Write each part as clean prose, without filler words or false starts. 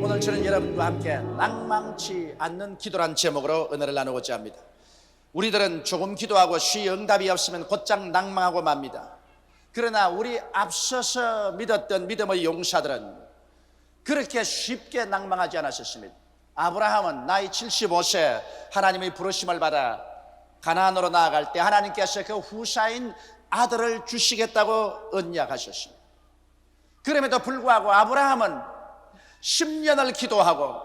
오늘 저는 여러분과 함께 낭망치 않는 기도란 제목으로 은혜를 나누고자 합니다. 우리들은 조금 기도하고 쉬 응답이 없으면 곧장 낭망하고 맙니다. 그러나 우리 앞서서 믿었던 믿음의 용사들은 그렇게 쉽게 낭망하지 않았습니다. 아브라함은 나이 75세 하나님의 부르심을 받아 가나안으로 나아갈 때 하나님께서 그 후사인 아들을 주시겠다고 언약하셨습니다. 그럼에도 불구하고 아브라함은 10년을 기도하고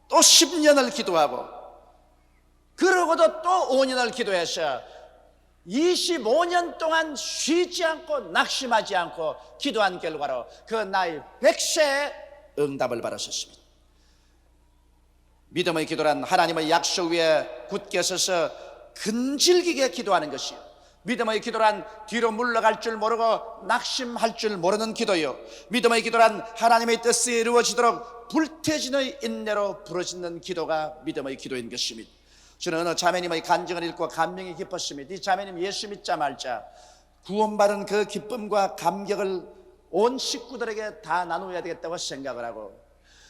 또 10년을 기도하고 그러고도 또 5년을 기도해서 25년 동안 쉬지 않고 낙심하지 않고 기도한 결과로 그 나이 100세에 응답을 받았습니다. 믿음의 기도란 하나님의 약속 위에 굳게 서서 근질기게 기도하는 것이요, 믿음의 기도란 뒤로 물러갈 줄 모르고 낙심할 줄 모르는 기도요, 믿음의 기도란 하나님의 뜻이 이루어지도록 불태진의 인내로 부르짖는 기도가 믿음의 기도인 것입니다. 저는 어느 자매님의 간증을 읽고 감명이 깊었습니다. 이 자매님 예수 믿자 말자 구원받은 그 기쁨과 감격을 온 식구들에게 다 나누어야 되겠다고 생각을 하고,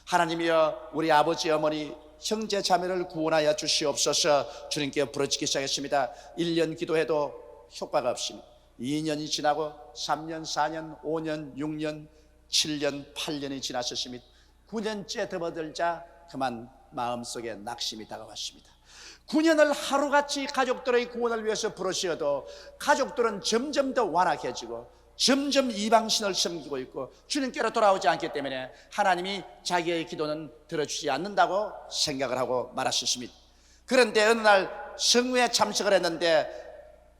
하나님이여 우리 아버지 어머니 형제 자매를 구원하여 주시옵소서 주님께 부르짖기 시작했습니다. 1년 기도해도 효과가 없습니다. 2년이 지나고 3년, 4년, 5년, 6년, 7년, 8년이 지났었습니다. 9년째 접어들자 그만 마음속에 낙심이 다가왔습니다. 9년을 하루같이 가족들의 구원을 위해서 부르시어도 가족들은 점점 더 완악해지고 점점 이방신을 섬기고 있고 주님께로 돌아오지 않기 때문에 하나님이 자기의 기도는 들어주지 않는다고 생각을 하고 말았습니다. 그런데 어느 날 성회에 참석을 했는데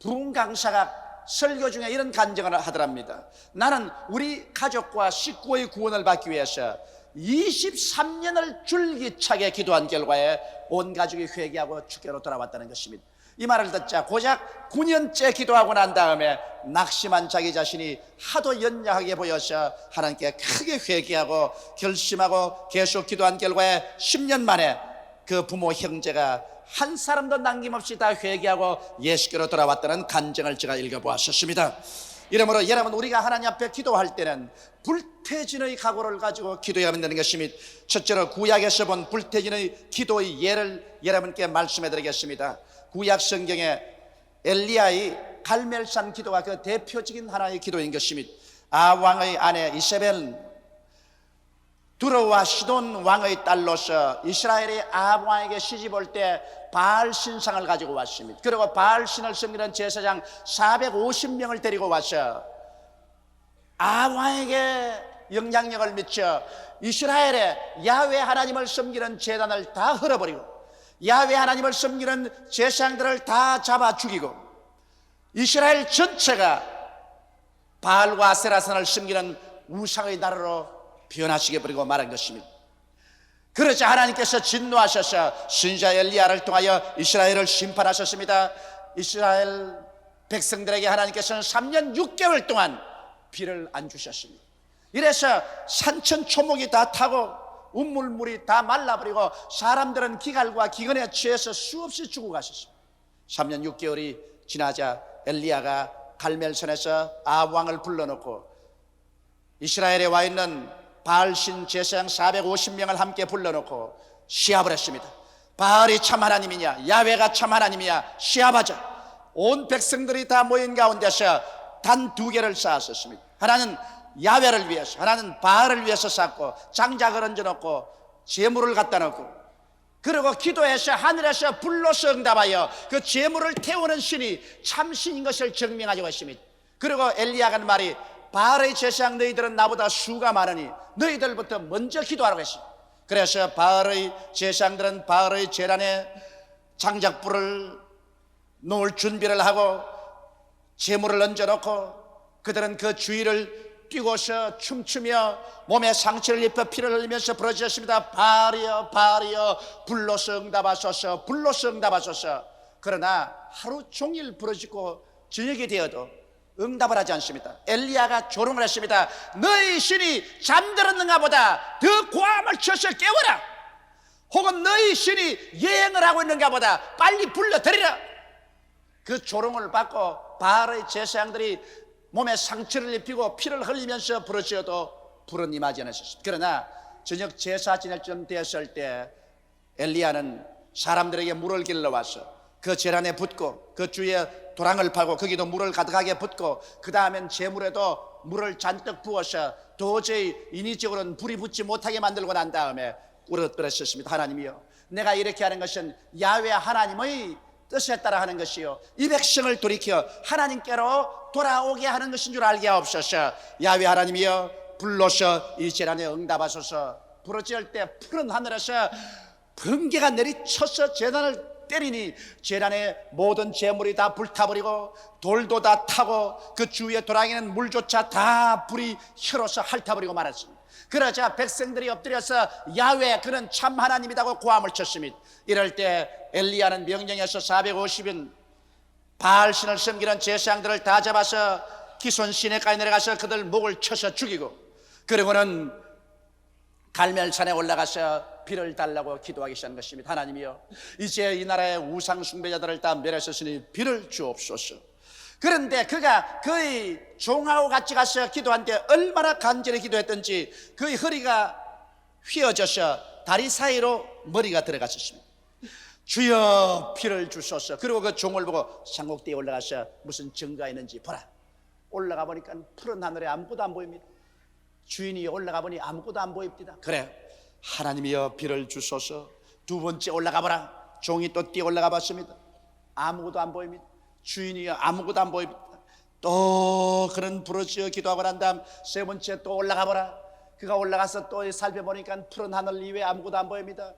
부흥 강사가 설교 중에 이런 간증을 하더랍니다. 나는 우리 가족과 식구의 구원을 받기 위해서 23년을 줄기차게 기도한 결과에 온 가족이 회개하고 주께로 돌아왔다는 것입니다. 이 말을 듣자 고작 9년째 기도하고 난 다음에 낙심한 자기 자신이 하도 연약하게 보여서 하나님께 크게 회개하고 결심하고 계속 기도한 결과에 10년 만에 그 부모 형제가 한 사람도 남김없이 다 회개하고 예수께로 돌아왔다는 간증을 제가 읽어보았습니다. 이러므로 여러분, 우리가 하나님 앞에 기도할 때는 불태진의 각오를 가지고 기도해야만 되는 것입니다. 첫째로 구약에서 본 불태진의 기도의 예를 여러분께 말씀해 드리겠습니다. 구약 성경에 엘리야의 갈멜산 기도가 그 대표적인 하나의 기도인 것입니다. 아왕의 아내 이세벨은 두로와 시돈 왕의 딸로서 이스라엘이 아합 왕에게 시집 올 때 바알 신상을 가지고 왔습니다. 그리고 바알 신을 섬기는 제사장 450명을 데리고 와서 아합 왕에게 영향력을 미쳐 이스라엘의 야훼 하나님을 섬기는 제단을 다 헐어버리고 야훼 하나님을 섬기는 제사장들을 다 잡아 죽이고 이스라엘 전체가 바알과 아세라산을 섬기는 우상의 나라로 변화시켜 버리고 말한 것입니다. 그러자 하나님께서 진노하셔서 선지자 엘리야를 통하여 이스라엘을 심판하셨습니다. 이스라엘 백성들에게 하나님께서는 3년 6개월 동안 비를 안 주셨습니다. 이래서 산천초목이 다 타고 우물물이 다 말라버리고 사람들은 기갈과 기근에 취해서 수없이 죽어 가셨습니다. 3년 6개월이 지나자 엘리야가 갈멜산에서 아합 왕을 불러놓고 이스라엘에 와 있는 바알신 제사장 450명을 함께 불러놓고 시합을 했습니다. 바알이 참 하나님이냐 야훼가 참 하나님이냐 시합하자. 온 백성들이 다 모인 가운데서 단 2개를 쌓았었습니다. 하나는 야훼를 위해서, 하나는 바알을 위해서 쌓고 장작을 얹어놓고 제물을 갖다 놓고, 그리고 기도해서 하늘에서 불로서 응답하여 그 제물을 태우는 신이 참신인 것을 증명하려고 했습니다. 그리고 엘리야가 한 말이 바알의 제사장 너희들은 나보다 수가 많으니 너희들부터 먼저 기도하라고 했습니다. 그래서 바알의 제사장들은 바알의 제단에 장작불을 놓을 준비를 하고 제물을 얹어놓고 그들은 그 주위를 뛰고서 춤추며 몸에 상처를 입혀 피를 흘리면서 부르짖었습니다. 바알이여 바알이여 불로서 응답하소서 불로서 응답하소서. 그러나 하루 종일 부르짖고 저녁이 되어도 응답을 하지 않습니다. 엘리야가 조롱을 했습니다. 너희 신이 잠들었는가 보다 더 고함을 쳐서 깨워라. 혹은 너희 신이 예행을 하고 있는가 보다 빨리 불러들이라. 그 조롱을 받고 바알의 제사장들이 몸에 상처를 입히고 피를 흘리면서 부르짖어도 불은 임하지 않았습니다. 그러나 저녁 제사 지낼 쯤 되었을 때 엘리야는 사람들에게 물을 길러와서 그 재단에 붓고 그 주위에 도랑을 파고 거기도 물을 가득하게 붓고 그 다음엔 재물에도 물을 잔뜩 부어서 도저히 인위적으로는 불이 붙지 못하게 만들고 난 다음에 울었더랬습니다. 하나님이여, 내가 이렇게 하는 것은 야훼 하나님의 뜻에 따라 하는 것이요 이 백성을 돌이켜 하나님께로 돌아오게 하는 것인 줄 알게 하옵소서. 야훼 하나님이여, 불러서 이 재단에 응답하소서. 부르짖을 때 푸른 하늘에서 번개가 내리쳐서 재단을 때리니 재단의 모든 재물이 다 불타버리고 돌도 다 타고 그 주위의 도랑에는 물조차 다 불이 혈어서 핥아버리고 말았습니다. 그러자 백성들이 엎드려서 야훼 그는 참 하나님이라고 고함을 쳤습니다. 이럴 때 엘리야는 명령해서 450인 바알신을 섬기는 제사장들을 다 잡아서 기손 시내까지 내려가서 그들 목을 쳐서 죽이고, 그리고는 갈멜산에 올라가서 비를 달라고 기도하기 시작한 것입니다. 하나님이여, 이제 이 나라의 우상 숭배자들을 다 멸하셨으니 비를 주옵소서. 그런데 그가 그의 종하고 같이 가서 기도한데 얼마나 간절히 기도했던지 그의 허리가 휘어져서 다리 사이로 머리가 들어갔었습니다. 주여 비를 주소서. 그리고 그 종을 보고 산꼭대에 올라가서 무슨 증거가 있는지 보라. 올라가 보니까 푸른 하늘에 아무것도 안 보입니다. 주인이 올라가 보니 아무것도 안 보입니다. 그래, 하나님이여 비를 주소서. 두 번째 올라가 보라. 종이 또 뛰어 올라가 봤습니다. 아무것도 안 보입니다. 주인이여 아무것도 안 보입니다. 또 그런 부르짖어 기도하고 난 다음 세 번째 또 올라가 보라. 그가 올라가서 또 살펴보니까 푸른 하늘 이외에 아무것도 안 보입니다.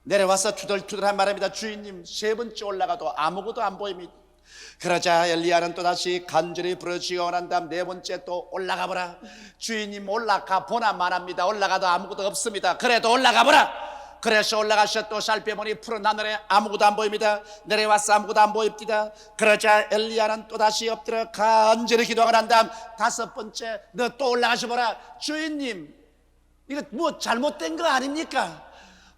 내려와서 투덜투덜한 말입니다. 주인님, 세 번째 올라가도 아무것도 안 보입니다. 그러자 엘리야는 또다시 간절히 부르짖어 난 다음 네 번째 또 올라가 보라. 주인님, 올라가 보나 마나입니다. 올라가도 아무것도 없습니다. 그래도 올라가 보라. 그래서 올라가서 또 살펴보니 푸른 하늘에 아무것도 안 보입니다. 내려와서 아무것도 안 보입니다. 그러자 엘리야는 또다시 엎드려 간절히 기도하고 난 다음 다섯 번째 너 또 올라가서 보라. 주인님, 이거 뭐 잘못된 거 아닙니까?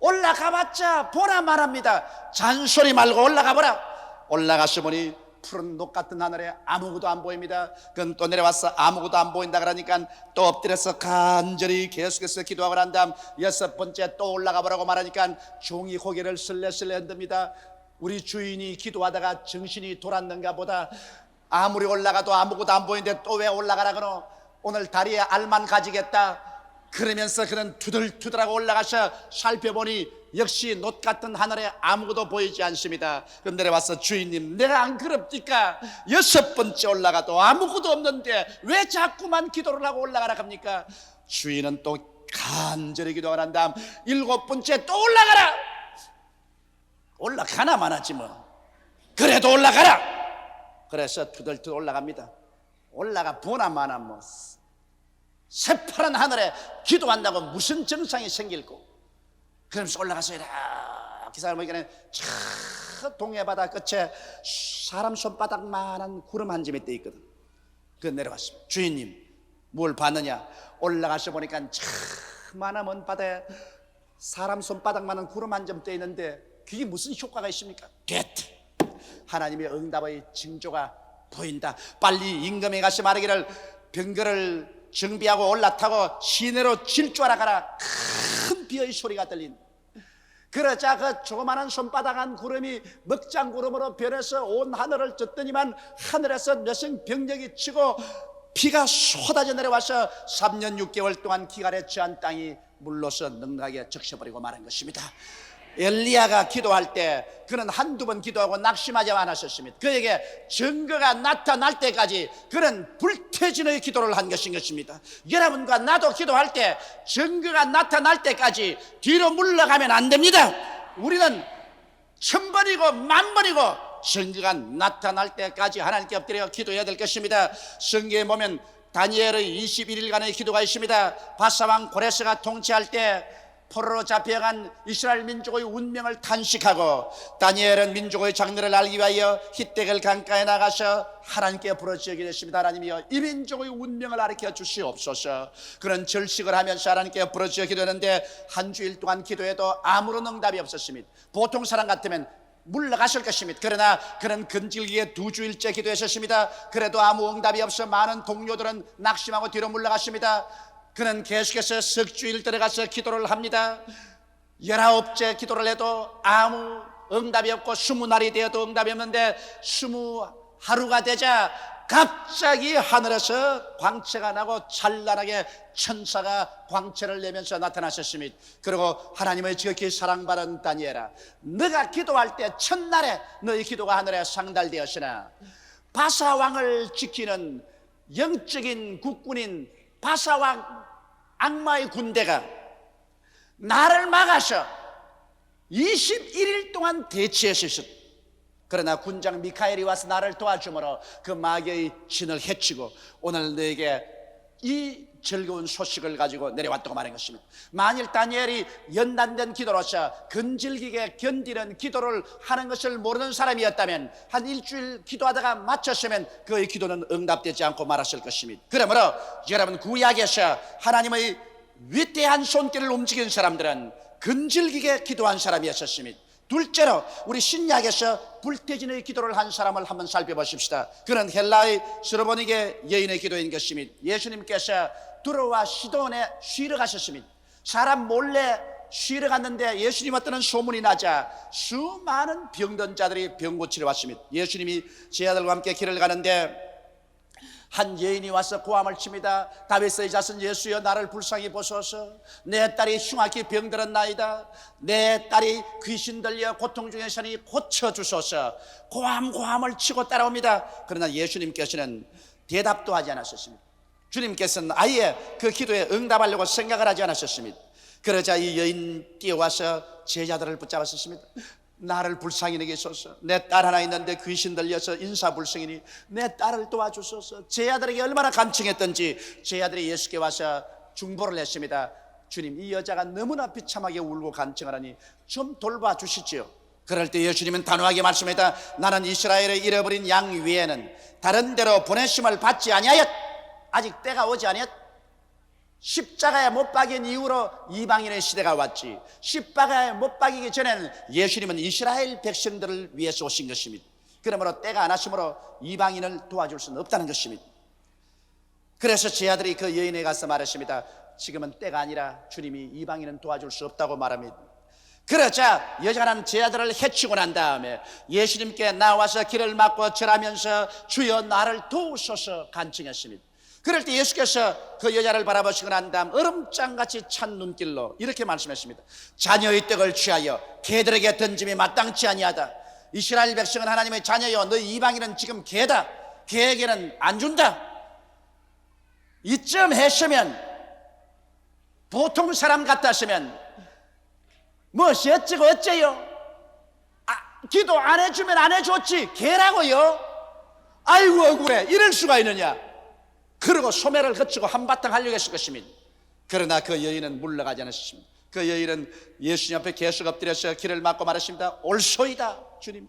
올라가봤자 보나 말합니다. 잔소리 말고 올라가 보라. 올라가서 보니 푸른 녹 같은 하늘에 아무것도 안 보입니다. 그건 또 내려와서 아무것도 안 보인다 그러니까 또 엎드려서 간절히 계속해서 기도하고 난 다음 여섯 번째 또 올라가 보라고 말하니까 종이 고개를 슬레슬레 흔듭니다. 우리 주인이 기도하다가 정신이 돌았는가 보다. 아무리 올라가도 아무것도 안 보이는데 또 왜 올라가라 그러? 오늘 다리에 알만 가지겠다. 그러면서 그는 투덜투덜하고 올라가서 살펴보니 역시 녹 같은 하늘에 아무것도 보이지 않습니다. 그럼 내려와서 주인님, 내가 안 그럽니까? 여섯 번째 올라가도 아무것도 없는데 왜 자꾸만 기도를 하고 올라가라 합니까? 주인은 또 간절히 기도가 난 다음 일곱 번째 또 올라가라. 올라가나만 하지 뭐. 그래도 올라가라. 그래서 투덜투덜 올라갑니다. 올라가 보나 마나 뭐 새파란 하늘에 기도한다고 무슨 정상이 생길고. 그러면서 올라가서 이렇게 살아보니까 저 동해 바다 끝에 사람 손바닥만한 구름 한 점이 떠 있거든. 그 내려왔습니다. 주인님, 뭘 봤느냐? 올라가서 보니까 저 많은 먼 바다에 사람 손바닥만한 구름 한 점 떠 있는데 그게 무슨 효과가 있습니까? 됐다. 하나님의 응답의 징조가 보인다. 빨리 임금에 가서 말하기를 병거를 정비하고 올라타고 시내로 질주하러 가라. 큰 비의 소리가 들린. 그러자 그 조그마한 손바닥한 구름이 먹장구름으로 변해서 온 하늘을 젖더니만 하늘에서 몇성 병력이 치고 비가 쏟아져 내려와서 3년 6개월 동안 기갈에 처한 땅이 물로서 넉넉하게 적셔버리고 말한 것입니다. 엘리야가 기도할 때 그는 한두 번 기도하고 낙심하지 않았었습니다. 그에게 증거가 나타날 때까지 그는 불태진의 기도를 한 것인 것입니다. 여러분과 나도 기도할 때 증거가 나타날 때까지 뒤로 물러가면 안 됩니다. 우리는 1000번이고 10,000번이고 증거가 나타날 때까지 하나님께 엎드려 기도해야 될 것입니다. 성경에 보면 다니엘의 21일간의 기도가 있습니다. 바사왕 고레스가 통치할 때 포로로 잡혀간 이스라엘 민족의 운명을 탄식하고 다니엘은 민족의 장래를 알기 위하여 히데겔 강가에 나가서 하나님께 부르짖게 됐습니다. 하나님이여, 이 민족의 운명을 가르쳐 주시옵소서. 그런 절식을 하면서 하나님께 부르짖어 기도했는데 한 주일 동안 기도해도 아무런 응답이 없었습니다. 보통 사람 같으면 물러가실 것입니다. 그러나 그는 근질기게 2주일째 기도했었습니다. 그래도 아무 응답이 없어 많은 동료들은 낙심하고 뒤로 물러갔습니다. 그는 계속해서 석 주일 들어가서 기도를 합니다. 19째 기도를 해도 아무 응답이 없고 20날이 되어도 응답이 없는데 20하루가 되자 갑자기 하늘에서 광채가 나고 찬란하게 천사가 광채를 내면서 나타나셨습니다. 그리고 하나님의 지극히 사랑받은 다니엘아, 너가 기도할 때 첫날에 너의 기도가 하늘에 상달되었으나 바사왕을 지키는 영적인 국군인 바사왕 악마의 군대가 나를 막아서 21일 동안 대치했었어. 그러나 군장 미카엘이 와서 나를 도와주므로 그 마귀의 진을 해치고 오늘 너에게 이 즐거운 소식을 가지고 내려왔다고 말한 것입니다. 만일 다니엘이 연단된 기도로서 근질기게 견디는 기도를 하는 것을 모르는 사람이었다면 한 일주일 기도하다가 마쳤으면 그의 기도는 응답되지 않고 말았을 것입니다. 그러므로 여러분, 구약에서 하나님의 위대한 손길을 움직인 사람들은 근질기게 기도한 사람이었습니다. 둘째로 우리 신약에서 불태진의 기도를 한 사람을 한번 살펴보십시다. 그는 헬라의 스로보니게 여인의 기도인 것입니다. 예수님께서 두로와 시돈에 쉬러 가셨습니다. 사람 몰래 쉬러 갔는데 예수님 왔다는 소문이 나자 수많은 병든 자들이 병 고치러 왔습니다. 예수님이 제자들과 함께 길을 가는데 한 여인이 와서 고함을 칩니다. 다윗의 자손 예수여, 나를 불쌍히 보소서. 내 딸이 흉악히 병들었나이다. 내 딸이 귀신 들려 고통 중에 서니 고쳐주소서. 고함을 치고 따라옵니다. 그러나 예수님께서는 대답도 하지 않으셨습니다. 주님께서는 아예 그 기도에 응답하려고 생각을 하지 않으셨습니다. 그러자 이 여인 뛰어와서 제자들을 붙잡았습니다. 나를 불쌍히 여기소서. 내 딸 하나 있는데 귀신 들려서 인사불성이니 내 딸을 도와주소서. 제자들에게 얼마나 간청했던지 제자들이 예수께 와서 중보를 했습니다. 주님, 이 여자가 너무나 비참하게 울고 간청하라니 좀 돌봐주시지요. 그럴 때 예수님은 단호하게 말씀합니다. 나는 이스라엘의 잃어버린 양 외에는 다른 데로 보내심을 받지 아니하였. 아직 때가 오지 아니했. 십자가에 못 박인 이후로 이방인의 시대가 왔지, 십자가에 못 박이기 전에는 예수님은 이스라엘 백성들을 위해서 오신 것입니다. 그러므로 때가 안 왔으므로 이방인을 도와줄 수는 없다는 것입니다. 그래서 제자들이 그 여인에 가서 말했습니다. 지금은 때가 아니라 주님이 이방인은 도와줄 수 없다고 말합니다. 그러자 여자는 제자들을 해치고 난 다음에 예수님께 나와서 길을 막고 절하면서 주여 나를 도우소서 간청했습니다. 그럴 때 예수께서 그 여자를 바라보시고 난 다음 얼음장같이 찬 눈길로 이렇게 말씀했습니다. 자녀의 떡을 취하여 개들에게 던짐이 마땅치 아니하다. 이스라엘 백성은 하나님의 자녀요, 너희 이방인은 지금 개다. 개에게는 안 준다. 이쯤 했으면 보통 사람 같았으면 무엇이 어쩌고 어째요? 기도 안 해주면 안 해줬지 개라고요? 아이고 억울해, 이럴 수가 있느냐. 그러고 소매를 거치고 한바탕 하려고 했을 것입니다. 그러나 그 여인은 물러가지 않았습니다. 그 여인은 예수님 앞에 계속 엎드려서 길을 막고 말했습니다. 옳소이다 주님.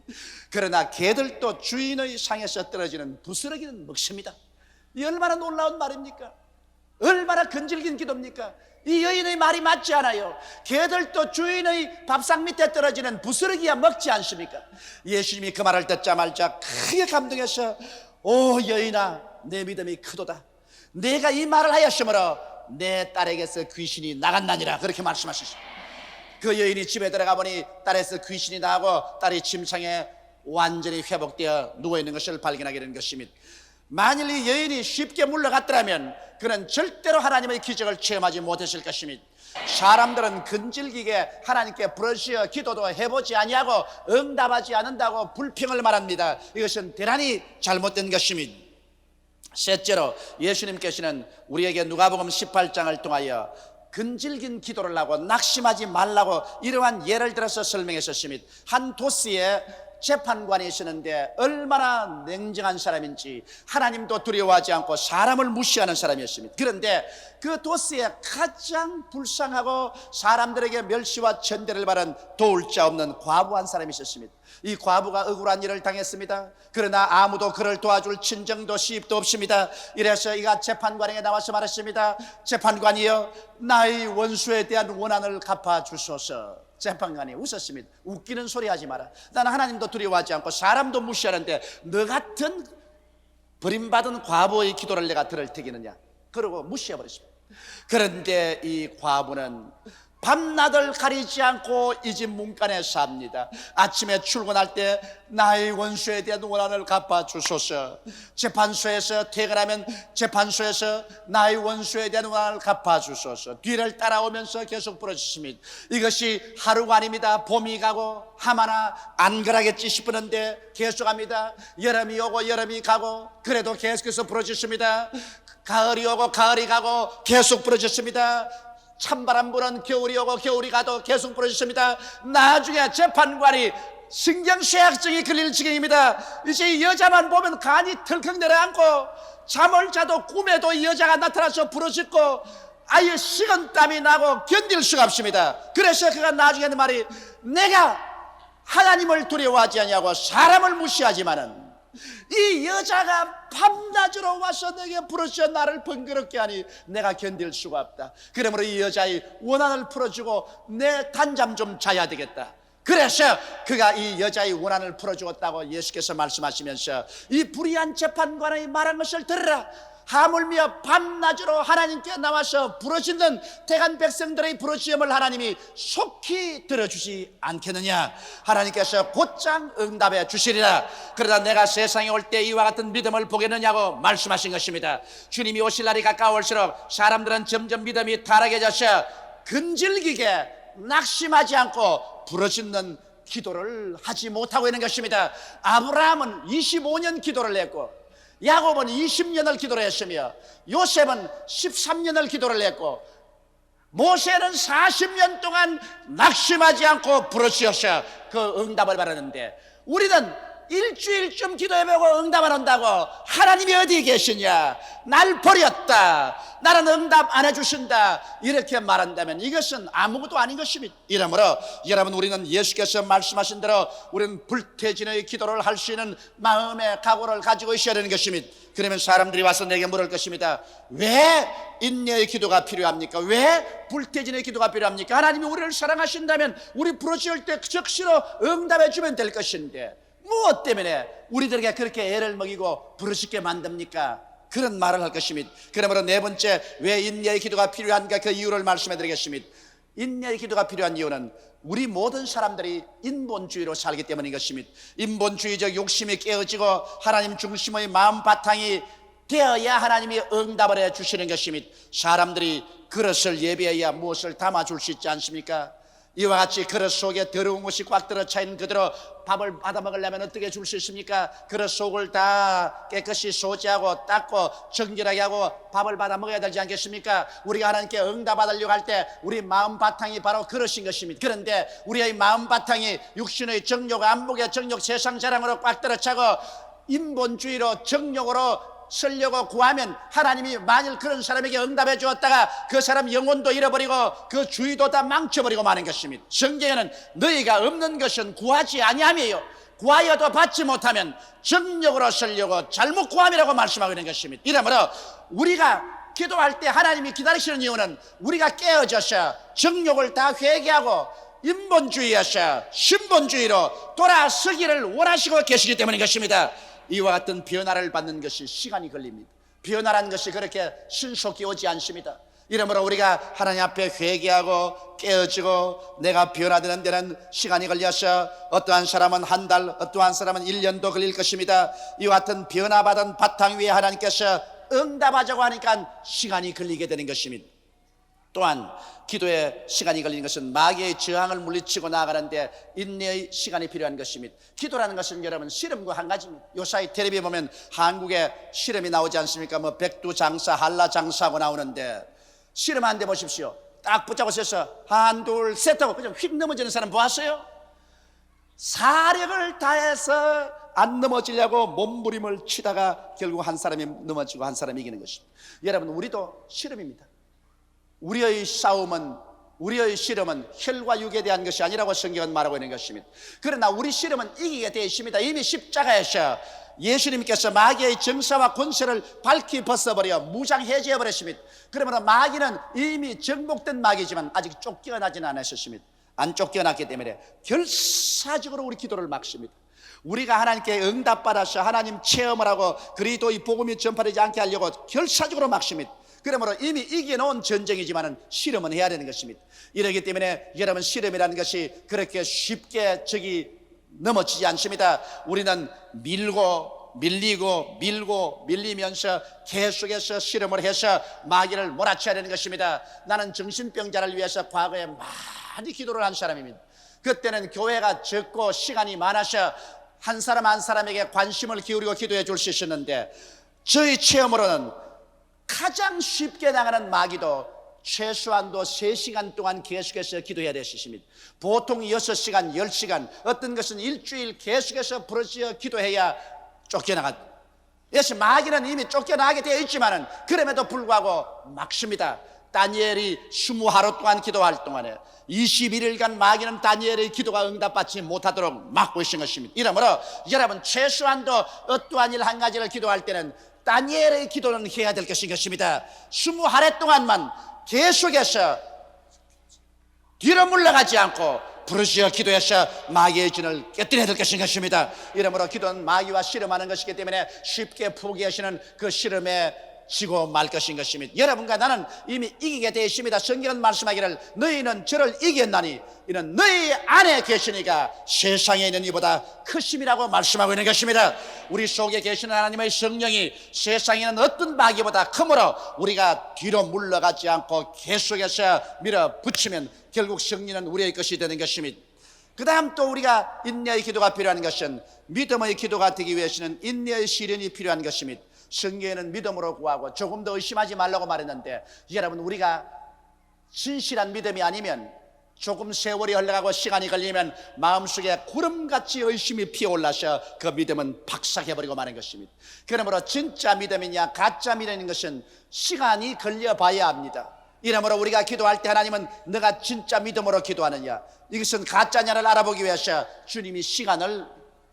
그러나 개들도 주인의 상에서 떨어지는 부스러기는 먹습니다. 이 얼마나 놀라운 말입니까? 얼마나 근질긴 기도입니까? 이 여인의 말이 맞지 않아요. 개들도 주인의 밥상 밑에 떨어지는 부스러기야 먹지 않습니까? 예수님이 그 말을 듣자마자 크게 감동해서 오 여인아, 내 믿음이 크도다. 내가 이 말을 하였으므로 내 딸에게서 귀신이 나갔나니라. 그렇게 말씀하셨습니다. 그 여인이 집에 들어가 보니 딸에서 귀신이 나고 딸이 침상에 완전히 회복되어 누워있는 것을 발견하게 된 것입니다. 만일 이 여인이 쉽게 물러갔더라면 그는 절대로 하나님의 기적을 체험하지 못했을 것입니다. 사람들은 근질기게 하나님께 부르짖어 기도도 해보지 아니하고 응답하지 않는다고 불평을 말합니다. 이것은 대단히 잘못된 것입니다. 셋째로 예수님께서는 우리에게 누가복음 18장을 통하여 근질긴 기도를 하고 낙심하지 말라고 이러한 예를 들어서 설명했었습니다. 한 도시에 재판관이시는데 얼마나 냉정한 사람인지, 하나님도 두려워하지 않고 사람을 무시하는 사람이었습니다. 그런데 그 도시에 가장 불쌍하고 사람들에게 멸시와 천대를 받은 도울 자 없는 과부 한 사람이 있었습니다. 이 과부가 억울한 일을 당했습니다. 그러나 아무도 그를 도와줄 친정도 시입도 없습니다. 이래서 이가 재판관에게 나와서 말했습니다. 재판관이여, 나의 원수에 대한 원한을 갚아주소서. 재판관이 웃었습니다. 웃기는 소리 하지 마라. 나는 하나님도 두려워하지 않고 사람도 무시하는데 너 같은 버림받은 과부의 기도를 내가 들을 테겠느냐, 그러고 무시해버렸습니다. 그런데 이 과부는 밤낮을 가리지 않고 이 집 문간에 삽니다. 아침에 출근할 때 나의 원수에 대한 원한을 갚아주소서. 재판소에서 퇴근하면 재판소에서 나의 원수에 대한 원한을 갚아주소서. 뒤를 따라오면서 계속 부르짖습니다. 이것이 하루가 아닙니다. 봄이 가고 하마나 안 그러겠지 싶었는데 계속합니다. 여름이 오고 여름이 가고 그래도 계속해서 부르짖습니다. 가을이 오고 가을이 가고 계속 부르짖습니다. 찬바람 부는 겨울이 오고 겨울이 가도 계속 부르짖습니다. 나중에 재판관이 신경쇠약증이 걸릴 지경입니다. 이제 이 여자만 보면 간이 털컥 내려앉고 잠을 자도 꿈에도 이 여자가 나타나서 부르짖고 아예 식은땀이 나고 견딜 수가 없습니다. 그래서 그가 나중에 하는 말이, 내가 하나님을 두려워하지 않냐고 사람을 무시하지만은 이 여자가 밤낮으로 와서 내게 부르짖어 나를 번거롭게 하니 내가 견딜 수가 없다. 그러므로 이 여자의 원한을 풀어주고 내 단잠 좀 자야 되겠다. 그래서 그가 이 여자의 원한을 풀어주었다고 예수께서 말씀하시면서 이 불의한 재판관의 말한 것을 들으라. 하물며 밤낮으로 하나님께 나와서 부르짖는 대간 백성들의 부르짖음을 하나님이 속히 들어주지 않겠느냐. 하나님께서 곧장 응답해 주시리라. 그러다 내가 세상에 올 때 이와 같은 믿음을 보겠느냐고 말씀하신 것입니다. 주님이 오실 날이 가까울수록 사람들은 점점 믿음이 타락해져서 근질기게 낙심하지 않고 부르짖는 기도를 하지 못하고 있는 것입니다. 아브라함은 25년 기도를 했고 야곱은 20년을 기도를 했으며 요셉은 13년을 기도를 했고 모세는 40년 동안 낙심하지 않고 부르짖어서 그 응답을 받았는데 우리는 일주일쯤 기도해보고 응답 안 온다고 하나님이 어디 계시냐, 날 버렸다, 나는 응답 안 해주신다, 이렇게 말한다면 이것은 아무것도 아닌 것입니다. 이러므로 여러분, 우리는 예수께서 말씀하신 대로 우리는 불태진의 기도를 할 수 있는 마음의 각오를 가지고 있어야 되는 것입니다. 그러면 사람들이 와서 내게 물을 것입니다. 왜 인내의 기도가 필요합니까? 왜 불태진의 기도가 필요합니까? 하나님이 우리를 사랑하신다면 우리 부르짖을 때 적시로 응답해 주면 될 것인데 무엇 때문에 우리들에게 그렇게 애를 먹이고 부르짖게 만듭니까? 그런 말을 할 것입니다. 그러므로 네 번째, 왜 인내의 기도가 필요한가, 그 이유를 말씀해 드리겠습니다. 인내의 기도가 필요한 이유는 우리 모든 사람들이 인본주의로 살기 때문인 것입니다. 인본주의적 욕심이 깨어지고 하나님 중심의 마음 바탕이 되어야 하나님이 응답을 해 주시는 것입니다. 사람들이 그릇을 예배해야 무엇을 담아줄 수 있지 않습니까? 이와 같이 그릇 속에 더러운 것이 꽉 들어차 있는 그대로 밥을 받아 먹으려면 어떻게 줄 수 있습니까? 그릇 속을 다 깨끗이 소지하고 닦고 정결하게 하고 밥을 받아 먹어야 되지 않겠습니까? 우리가 하나님께 응답 받으려고 할 때 우리 마음 바탕이 바로 그릇인 것입니다. 그런데 우리의 마음 바탕이 육신의 정욕, 안목의 정욕, 세상 자랑으로 꽉 들어차고 인본주의로 정욕으로 쓰려고 구하면 하나님이 만일 그런 사람에게 응답해 주었다가 그 사람 영혼도 잃어버리고 그 주의도 다 망쳐버리고 마는 것입니다. 성경에는 너희가 없는 것은 구하지 아니함이에요. 구하여도 받지 못하면 정욕으로 쓰려고 잘못 구함이라고 말씀하고 있는 것입니다. 이러므로 우리가 기도할 때 하나님이 기다리시는 이유는 우리가 깨어져서 정욕을 다 회개하고 인본주의에서 신본주의로 돌아서기를 원하시고 계시기 때문인 것입니다. 이와 같은 변화를 받는 것이 시간이 걸립니다. 변화라는 것이 그렇게 신속히 오지 않습니다. 이러므로 우리가 하나님 앞에 회개하고 깨어지고 내가 변화되는 데는 시간이 걸려서 어떠한 사람은 한 달, 어떠한 사람은 1년도 걸릴 것입니다. 이와 같은 변화받은 바탕 위에 하나님께서 응답하자고 하니까 시간이 걸리게 되는 것입니다. 또한 기도에 시간이 걸리는 것은 마귀의 저항을 물리치고 나아가는데 인내의 시간이 필요한 것입니다. 기도라는 것은 여러분 씨름과 한 가지입니다. 요사이 텔레비에 보면 한국에 씨름이 나오지 않습니까? 뭐 백두장사, 한라장사하고 나오는데 씨름하는데 보십시오. 딱 붙잡고 서서 한, 둘, 셋 하고 그냥 휙 넘어지는 사람 보았어요? 사력을 다해서 안 넘어지려고 몸부림을 치다가 결국 한 사람이 넘어지고 한 사람이 이기는 것입니다. 여러분, 우리도 씨름입니다. 우리의 싸움은, 우리의 씨름은 혈과 육에 대한 것이 아니라고 성경은 말하고 있는 것입니다. 그러나 우리 씨름은 이기게 되어 있습니다. 이미 십자가에서 예수님께서 마귀의 정사와 권세를 밝히 벗어버려 무장해제해 버렸습니다. 그러므로 마귀는 이미 정복된 마귀지만 아직 쫓겨나지는 않으셨습니다. 안 쫓겨났기 때문에 결사적으로 우리 기도를 막습니다. 우리가 하나님께 응답받아서 하나님 체험을 하고 그리스도의 복음이 전파되지 않게 하려고 결사적으로 막습니다. 그러므로 이미 이겨놓은 전쟁이지만 씨름은 해야 되는 것입니다. 이러기 때문에 여러분, 씨름이라는 것이 그렇게 쉽게 넘어지지 않습니다. 우리는 밀리고 밀리면서 계속해서 씨름을 해서 마귀를 몰아쳐야 되는 것입니다. 나는 정신병자를 위해서 과거에 많이 기도를 한 사람입니다. 그때는 교회가 적고 시간이 많아서 한 사람 한 사람에게 관심을 기울이고 기도해 줄 수 있었는데, 저희 체험으로는 가장 쉽게 나가는 마귀도 최소한도 3시간 동안 계속해서 기도해야 될 수 있습니다. 보통 6시간, 10시간, 어떤 것은 일주일 계속해서 부르짖어 기도해야 쫓겨나가. 그래서 마귀는 이미 쫓겨나게 되어 있지만 그럼에도 불구하고 막습니다. 다니엘이 20하루 동안 기도할 동안에 21일간 마귀는 다니엘의 기도가 응답받지 못하도록 막고 있는 것입니다. 이러므로 여러분, 최소한도 어떠한 일 한 가지를 기도할 때는 다니엘의 기도는 해야 될 것입니다. 20하루 동안만 계속해서 뒤로 물러가지 않고 부르짖어 기도해서 마귀의 진을 깨뜨려야 될 것입니다. 이러므로 기도는 마귀와 씨름하는 것이기 때문에 쉽게 포기하시는 그 씨름에 지고 말 것입니다. 여러분과 나는 이미 이기게 되어 있습니다. 성경은 말씀하기를 너희는 저를 이겼나니 이는 너희 안에 계시니까 세상에 있는 이보다 크심이라고 말씀하고 있는 것입니다. 우리 속에 계시는 하나님의 성령이 세상에 있는 어떤 마귀보다 크므로 우리가 뒤로 물러가지 않고 계속해서 밀어붙이면 결국 승리는 우리의 것이 되는 것입니다. 그 다음 또 우리가 인내의 기도가 필요한 것은 믿음의 기도가 되기 위해서는 인내의 시련이 필요한 것입니다. 성경에는 믿음으로 구하고 조금 더 의심하지 말라고 말했는데, 여러분, 우리가 진실한 믿음이 아니면 조금 세월이 흘러가고 시간이 걸리면 마음속에 구름같이 의심이 피어올라서 그 믿음은 박삭해버리고 마는 것입니다. 그러므로 진짜 믿음이냐 가짜 믿음인 것은 시간이 걸려봐야 합니다. 이러므로 우리가 기도할 때 하나님은 너가 진짜 믿음으로 기도하느냐, 이것은 가짜냐를 알아보기 위해서 주님이 시간을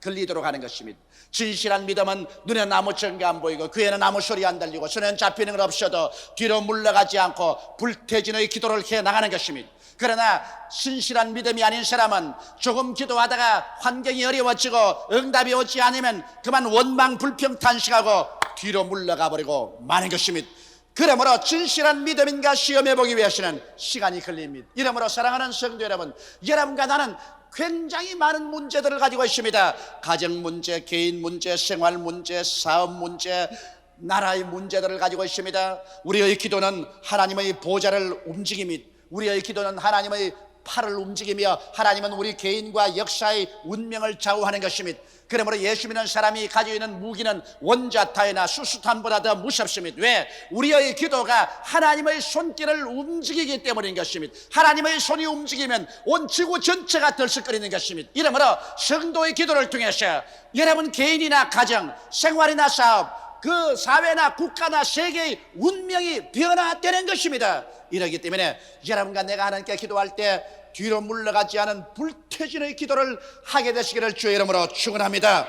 걸리도록 하는 것입니다. 진실한 믿음은 눈에는 아무 증거 안 보이고 귀에는 아무 소리 안 들리고 손에는 잡히는 건 없어도 뒤로 물러가지 않고 불태진의 기도를 해 나가는 것입니다. 그러나 진실한 믿음이 아닌 사람은 조금 기도하다가 환경이 어려워지고 응답이 오지 않으면 그만 원망 불평 탄식하고 뒤로 물러가 버리고 마는 것입니다. 그러므로 진실한 믿음인가 시험해 보기 위해서는 시간이 걸립니다. 이러므로 사랑하는 성도 여러분, 여러분과 나는 굉장히 많은 문제들을 가지고 있습니다. 가정 문제, 개인 문제, 생활 문제, 사업 문제, 나라의 문제들을 가지고 있습니다. 우리의 기도는 하나님의 보좌를 움직입니다. 우리의 기도는 하나님의 팔을 움직이며 하나님은 우리 개인과 역사의 운명을 좌우하는 것입니다. 그러므로 예수 믿는 사람이 가지고 있는 무기는 원자타이나 수수탄보다 더 무섭습니다. 왜? 우리의 기도가 하나님의 손길을 움직이기 때문인 것입니다. 하나님의 손이 움직이면 온 지구 전체가 들썩거리는 것입니다. 이러므로 성도의 기도를 통해서 여러분 개인이나 가정, 생활이나 사업, 그 사회나 국가나 세계의 운명이 변화되는 것입니다. 이러기 때문에 여러분과 내가 하나님께 기도할 때 뒤로 물러가지 않은 불태진의 기도를 하게 되시기를 주의 이름으로 축원합니다.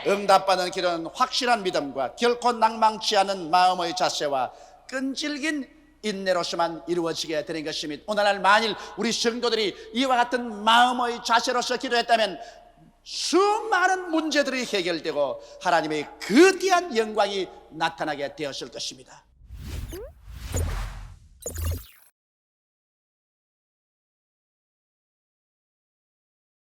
응답받는 기도는 확실한 믿음과 결코 낭망치 않은 마음의 자세와 끈질긴 인내로서만 이루어지게 되는 것입니다. 오늘날 만일 우리 성도들이 이와 같은 마음의 자세로서 기도했다면 수많은 문제들이 해결되고 하나님의 거대한 영광이 나타나게 되었을 것입니다.